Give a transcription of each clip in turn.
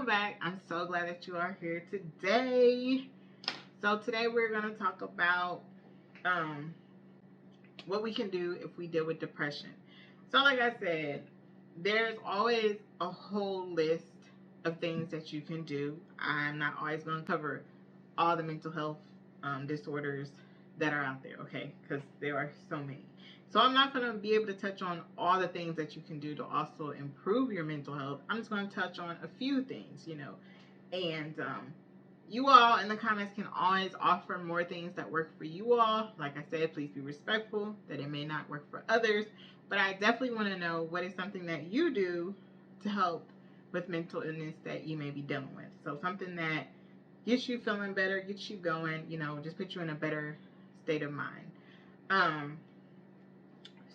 back. I'm so glad that you are here today. So today we're going to talk about um, what we can do if we deal with depression. So like I said, there's always a whole list of things that you can do. I'm not always going to cover all the mental health disorders that are out there, okay? Because there are so many. So I'm not going to be able to touch on all the things that you can do to also improve your mental health. I'm just going to touch on a few things, and you all in the comments can always offer more things that work for you all. Like I said, please be respectful that it may not work for others, but I definitely want to know what is something that you do to help with mental illness that you may be dealing with. So something that gets you feeling better, gets you going, just put you in a better state of mind. Um,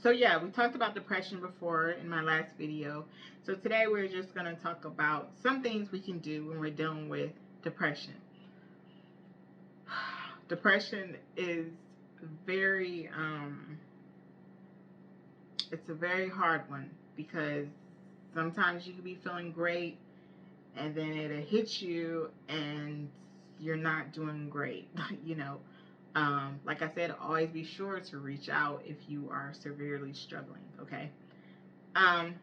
so yeah, we talked about depression before in my last video. So today we're just going to talk about some things we can do when we're dealing with depression. Depression is very it's a very hard one because sometimes you can be feeling great and then it hits you and you're not doing great. Like I said, always be sure to reach out if you are severely struggling. Okay. um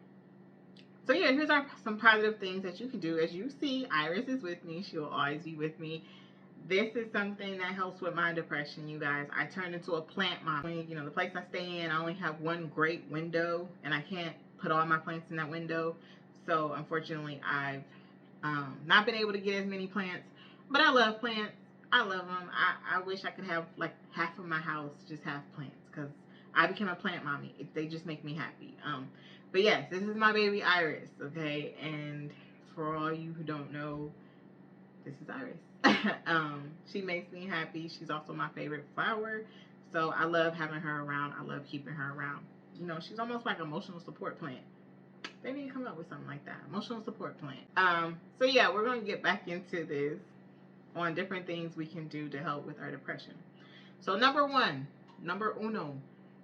so yeah, here's some positive things that you can do. As you see, Iris is with me. She will always be with me. This is something that helps with my depression, you guys. I turned into a plant mom. The place I stay in, I only have one great window, and I can't put all my plants in that window. So unfortunately, I've not been able to get as many plants. But I love plants. I love them. I wish I could have like half of my house just have plants because I became a plant mommy. They just make me happy. But yes, this is my baby Iris, okay? And for all you who don't know, this is Iris. She makes me happy. She's also my favorite flower. So I love having her around. I love keeping her around. She's almost like an emotional support plant. They need to come up with something like that. Emotional support plant. So yeah, we're going to get back into this on different things we can do to help with our depression. So number uno,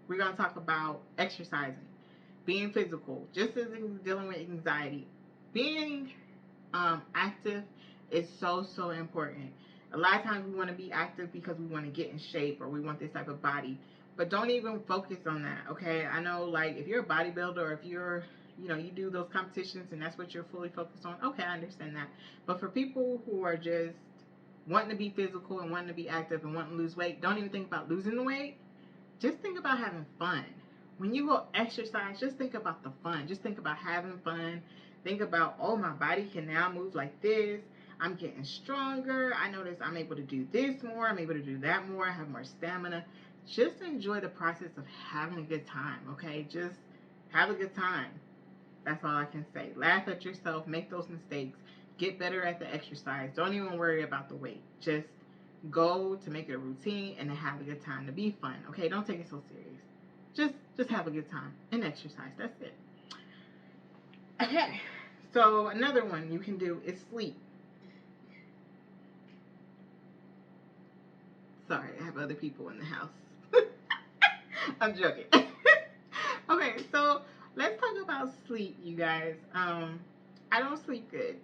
we're going to talk about exercising, being physical, just as in dealing with anxiety. Being active is so important. A lot of times we want to be active because we want to get in shape or we want this type of body, but don't even focus on that. Okay, I know, like, if you're a bodybuilder or if you're you do those competitions and that's what you're fully focused on, okay, I understand that. But for people who are just wanting to be physical and wanting to be active and wanting to lose weight, don't even think about losing the weight. Just think about having fun. When you go exercise, just think about the fun. Just think about having fun. Think about, oh, my body can now move like this. I'm getting stronger. I notice I'm able to do this more. I'm able to do that more. I have more stamina. Just enjoy the process of having a good time, okay? Just have a good time. That's all I can say. Laugh at yourself. Make those mistakes. Get better at the exercise. Don't even worry about the weight. Just go to make it a routine and to have a good time, to be fun. Okay, don't take it so serious. Just have a good time and exercise. That's it. Okay. So another one you can do is sleep. Sorry, I have other people in the house. I'm joking. Okay, so let's talk about sleep, you guys. I don't sleep good.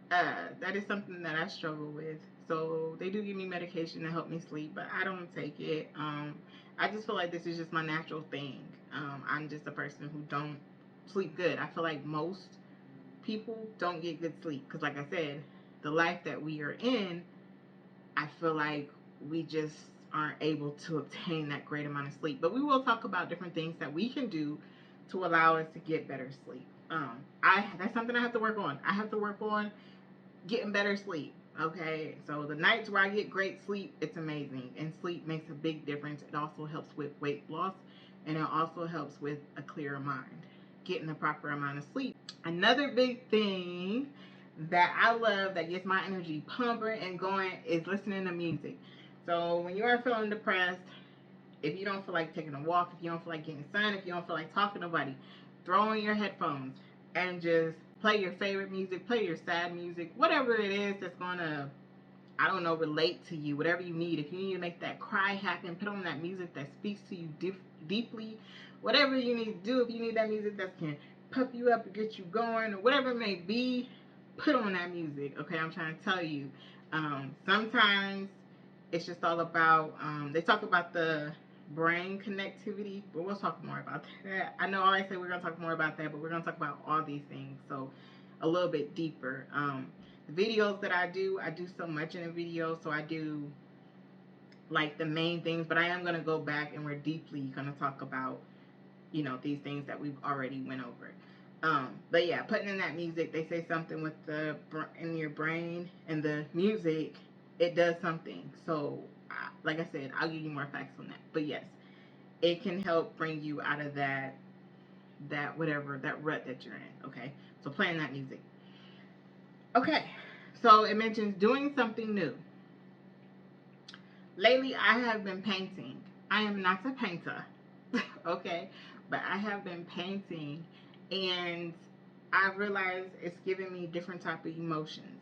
That is something that I struggle with. So they do give me medication to help me sleep, but I don't take it. I just feel like this is just my natural thing. I'm just a person who don't sleep good. I feel like most people don't get good sleep because, like I said, the life that we are in, I feel like we just aren't able to obtain that great amount of sleep. But we will talk about different things that we can do to allow us to get better sleep. That's something I have to work on. I have to work on getting better sleep. Okay, so the nights where I get great sleep, it's amazing, and sleep makes a big difference. It also helps with weight loss, and it also helps with a clearer mind. Getting the proper amount of sleep. Another big thing that I love that gets my energy pumping and going is listening to music. So when you are feeling depressed, if you don't feel like taking a walk, if you don't feel like getting sun, if you don't feel like talking to nobody, throw in your headphones and just play your favorite music, play your sad music, whatever it is that's gonna, I don't know, relate to you, whatever you need. If you need to make that cry happen, put on that music that speaks to you deeply. Whatever you need to do, if you need that music that can pump you up and get you going, or whatever it may be, put on that music. Okay, I'm trying to tell you. Sometimes it's just all about. They talk about the brain connectivity, but we'll talk more about that. I know I always say we're gonna talk more about that, but we're gonna talk about all these things. So a little bit deeper. The videos that I do so much in a video. So I do like the main things, but I am gonna go back and we're deeply gonna talk about these things that we've already went over. But yeah, putting in that music, they say something with the in your brain and the music, it does something. So, like I said, I'll give you more facts on that. But yes, it can help bring you out of that whatever that rut that you're in. Okay, so playing that music. Okay, so it mentions doing something new. Lately, I have been painting. I am not a painter, okay, but I have been painting, and I realized it's giving me different type of emotions.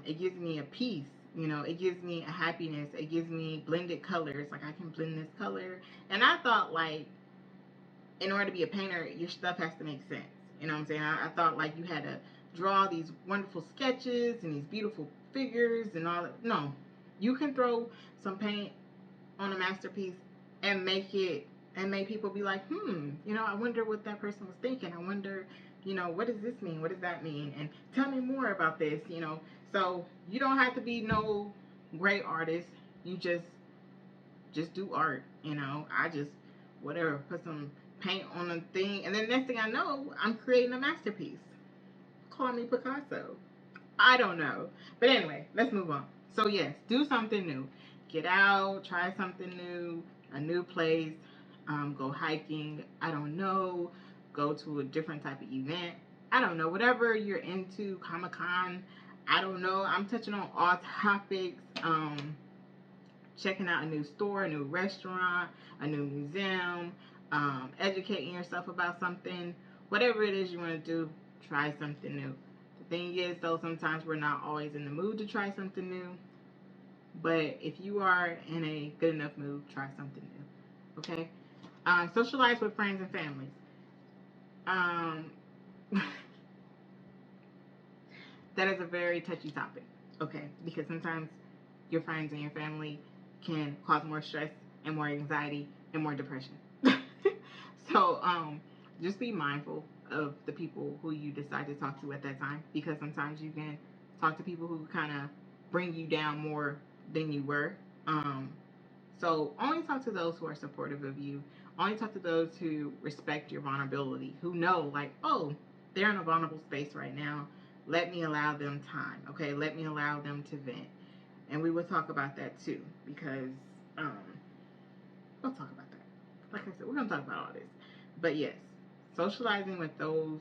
It gives me a peace. It gives me a happiness. It gives me blended colors. Like I can blend this color, and I thought like in order to be a painter, your stuff has to make sense. You know what I'm saying? I thought like you had to draw these wonderful sketches and these beautiful figures and all that. No, you can throw some paint on a masterpiece and make people be like, I wonder what that person was thinking. I wonder, what does this mean? What does that mean? And tell me more about this. So you don't have to be no great artist. You just do art. I just whatever, put some paint on a thing, and then next thing I know, I'm creating a masterpiece. Call me Picasso. I don't know. But anyway, let's move on. So yes, do something new. Get out, try something new, a new place, go hiking. I don't know. Go to a different type of event. I don't know. Whatever you're into, Comic Con. I don't know. I'm touching on all topics. Checking out a new store, a new restaurant, a new museum, educating yourself about something. Whatever it is you want to do, try something new. The thing is, though, sometimes we're not always in the mood to try something new. But if you are in a good enough mood, try something new. Okay? Socialize with friends and families. Um, that is a very touchy topic. Okay? Because sometimes your friends and your family can cause more stress and more anxiety and more depression. So just be mindful of the people who you decide to talk to at that time, because sometimes you can talk to people who kind of bring you down more than you were. Um, so only talk to those who are supportive of you. Only talk to those who respect your vulnerability, who know like, oh, they're in a vulnerable space right now. Let me allow them time. Okay, let me allow them to vent. And we will talk about that too, because um, we'll talk about that. Like I said, we're gonna talk about all this. But yes, socializing with those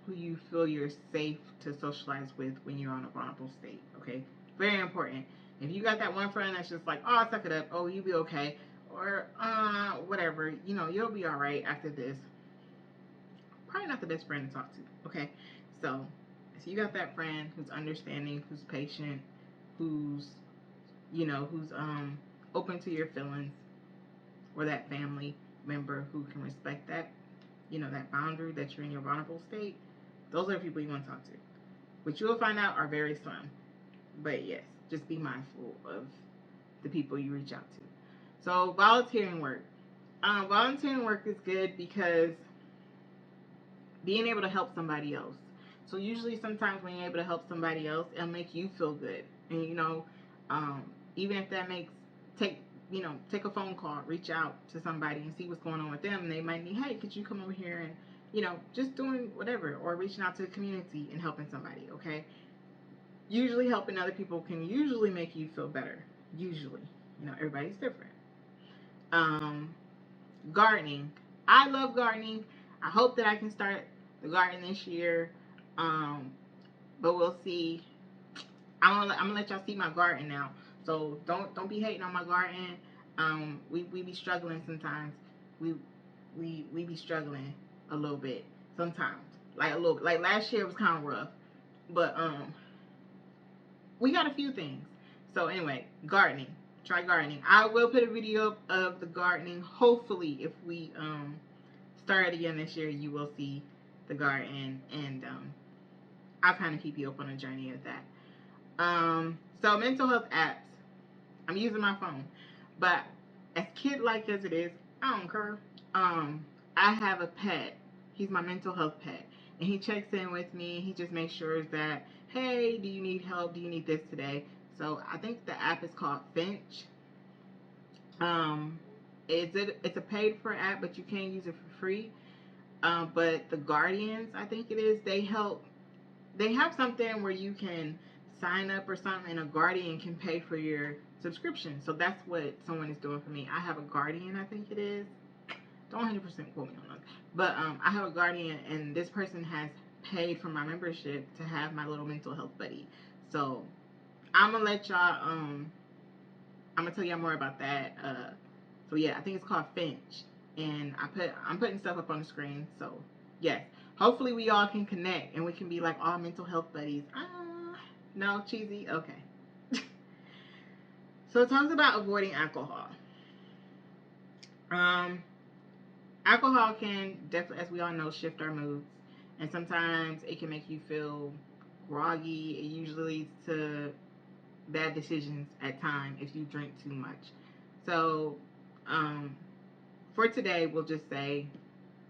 who you feel you're safe to socialize with when you're on a vulnerable state. Okay, very important. If you got that one friend that's just like, oh, suck it up, oh, you be okay, or whatever, you'll be all right after this. Probably not the best friend to talk to. Okay, so you got that friend who's understanding, who's patient, who's who's open to your feelings, or that family member who can respect that, that boundary that you're in your vulnerable state. Those are the people you want to talk to. Which you will find out are very slim. But yes, just be mindful of the people you reach out to. So volunteering work. Volunteering work is good because being able to help somebody else. So usually sometimes when you're able to help somebody else, it'll make you feel good. And um, even if that makes take take a phone call, reach out to somebody and see what's going on with them. And they might need, hey, could you come over here and just doing whatever, or reaching out to the community and helping somebody. Okay, usually helping other people can usually make you feel better. Usually, everybody's different. Um, Gardening. I love gardening. I hope that I can start the garden this year. Um, but we'll see. I'm gonna let y'all see my garden now. So don't be hating on my garden. We be struggling sometimes. We we be struggling a little bit sometimes. Like a little bit. Like last year was kind of rough, but we got a few things. So anyway, gardening. Try gardening. I will put a video of the gardening. Hopefully, if we start again this year, you will see the garden, and I'll kind of keep you up on a journey of that. So mental health apps. I'm using my phone, but as kid like as it is, I don't care. Um, I have a pet. He's my mental health pet, and he checks in with me. He just makes sure that, hey, do you need help? Do you need this today? So I think the app is called Finch. Um, it's a paid for app, but you can use it for free. But the Guardians, I think it is, they help. They have something where you can sign up or something, and a Guardian can pay for your subscription. So that's what someone is doing for me. I have a Guardian, I think it is. Don't 100% quote me on that. But I have a Guardian, and this person has paid for my membership to have my little mental health buddy. So I'm gonna let y'all. I'm gonna tell y'all more about that. So yeah, I think it's called Finch, and I'm putting stuff up on the screen. So yes, hopefully we all can connect and we can be like all mental health buddies. No, cheesy. Okay. So it talks about avoiding alcohol. Um, Alcohol can definitely, as we all know, shift our moods, and sometimes it can make you feel groggy. It usually leads to bad decisions at times if you drink too much. So, um, for today, we'll just say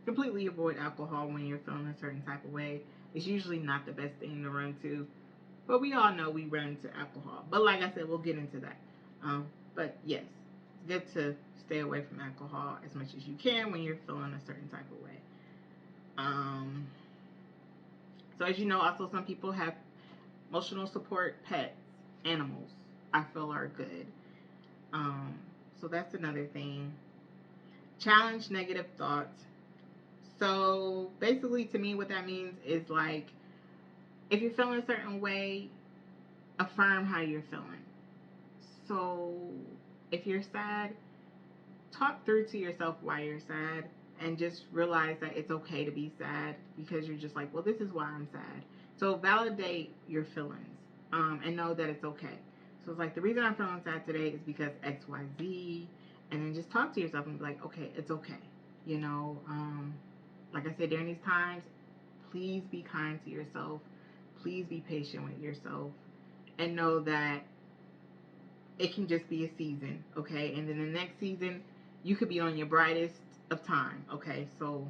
completely avoid alcohol when you're feeling a certain type of way. It's usually not the best thing to run to, but we all know we run to alcohol. But like I said, we'll get into that. But yes, it's good to stay away from alcohol as much as you can when you're feeling a certain type of way. Um, so as you know, also some people have emotional support pets, animals. I feel are good. Um, so that's another thing. Challenge negative thoughts. So basically, to me, what that means is like if you're feeling a certain way, affirm how you're feeling. So if you're sad, talk through to yourself why you're sad and just realize that it's okay to be sad because you're just like, well, this is why I'm sad. So validate your feelings and know that it's okay. So it's like the reason I'm feeling sad today is because XYZ. And then just talk to yourself and be like, okay, it's okay. You know, like I said, during these times, please be kind to yourself. Please be patient with yourself and know that it can just be a season, okay? And then the next season, you could be on your brightest of time, okay? So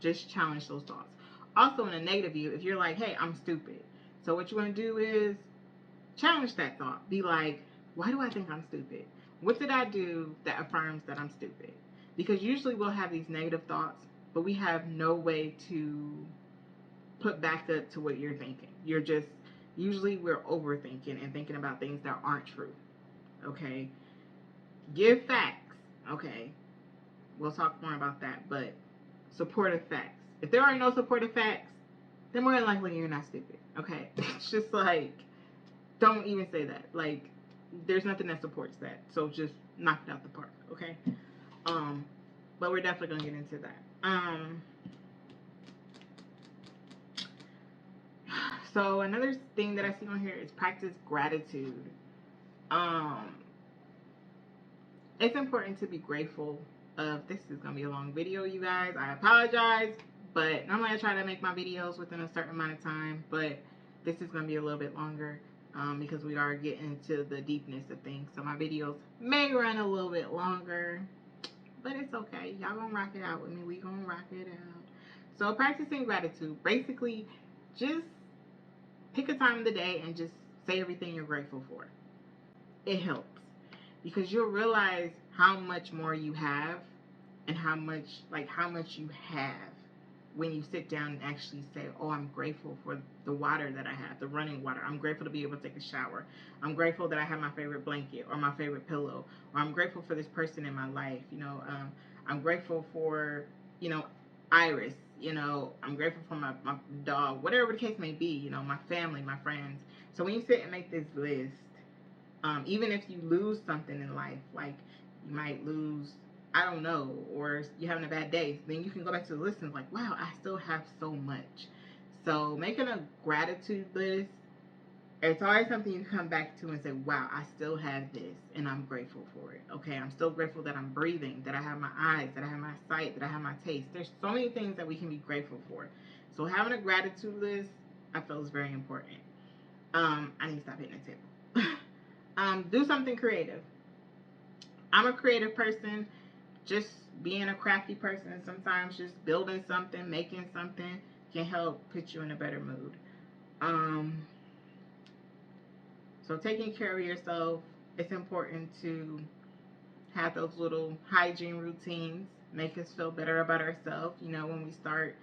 just challenge those thoughts. Also, in a negative view, if you're like, hey, I'm stupid. So what you want to do is challenge that thought. Be like, why do I think I'm stupid? What did I do that affirms that I'm stupid? Because usually we'll have these negative thoughts, but we have no way to put back up to what you're thinking. You're just, usually we're overthinking and thinking about things that aren't true, okay? Give facts, okay? We'll talk more about that, but supportive facts. If there are no supportive facts, then more than likely you're not stupid, okay? It's just like, don't even say that. Like, there's nothing that supports that. So just knock it out the park, okay? Um, but we're definitely gonna get into that. So another thing that I see on here is practice gratitude. Um, it's important to be grateful of. This is gonna be a long video, you guys. I apologize, but normally I try to make my videos within a certain amount of time, but this is gonna be a little bit longer because we are getting into the deepness of things. So my videos may run a little bit longer, but it's okay. Y'all gonna rock it out with me. We gonna rock it out. So practicing gratitude, basically, just pick a time of the day and just say everything you're grateful for. It helps because you'll realize how much more you have and how much you have when you sit down and actually say, oh, I'm grateful for the water that I have, the running water. I'm grateful to be able to take a shower. I'm grateful that I have my favorite blanket or my favorite pillow, or I'm grateful for this person in my life. I'm grateful for, you know, Iris. I'm grateful for my dog, whatever the case may be, my family, my friends. So when you sit and make this list, even if you lose something in life, like you might lose, I don't know, or you're having a bad day, then you can go back to the list and like, wow, I still have so much. So making a gratitude list, it's always something you come back to and say, wow, I still have this and I'm grateful for it. Okay, I'm still grateful that I'm breathing, that I have my eyes, that I have my sight, that I have my taste. There's so many things that we can be grateful for. So having a gratitude list I feel is very important. I need to stop hitting the table. Do something creative. I'm a creative person. Just being a crafty person, sometimes just building something, making something can help put you in a better mood. Um, so taking care of yourself, it's important to have those little hygiene routines, make us feel better about ourselves. You know, when we start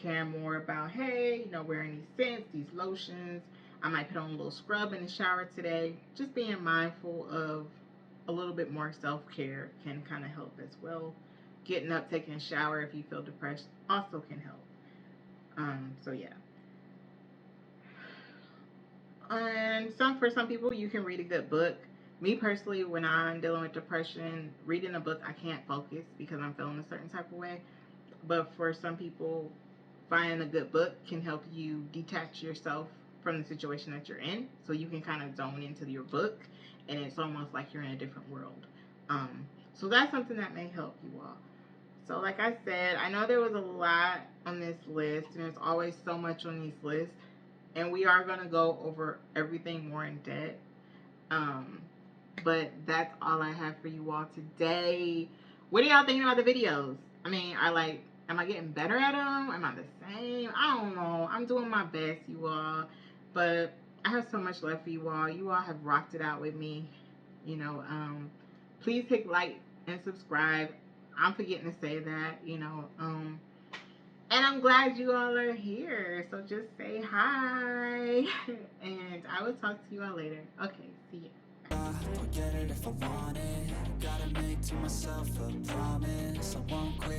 caring more about, hey, wearing these scents, these lotions, I might put on a little scrub in the shower today. Just being mindful of a little bit more self-care can kind of help as well. Getting up, taking a shower if you feel depressed also can help. So yeah. And for some people, you can read a good book. Me personally, when I'm dealing with depression, reading a book, I can't focus because I'm feeling a certain type of way. But for some people, finding a good book can help you detach yourself from the situation that you're in, so you can kind of zone into your book, and it's almost like you're in a different world. So that's something that may help you all. So, like I said, I know there was a lot on this list, and there's always so much on these lists, and we are going to go over everything more in depth. Um, but that's all I have for you all today. What are y'all thinking about the videos? I mean, am I getting better at them? Am I the same? I don't know. I'm doing my best, you all. But I have so much love for you all. You all have rocked it out with me. You know, please hit like and subscribe. I'm forgetting to say that, and I'm glad you all are here. So just say hi. And I will talk to you all later. Okay, see you. I'll get it if I want it. Gotta make to myself a promise I won't quit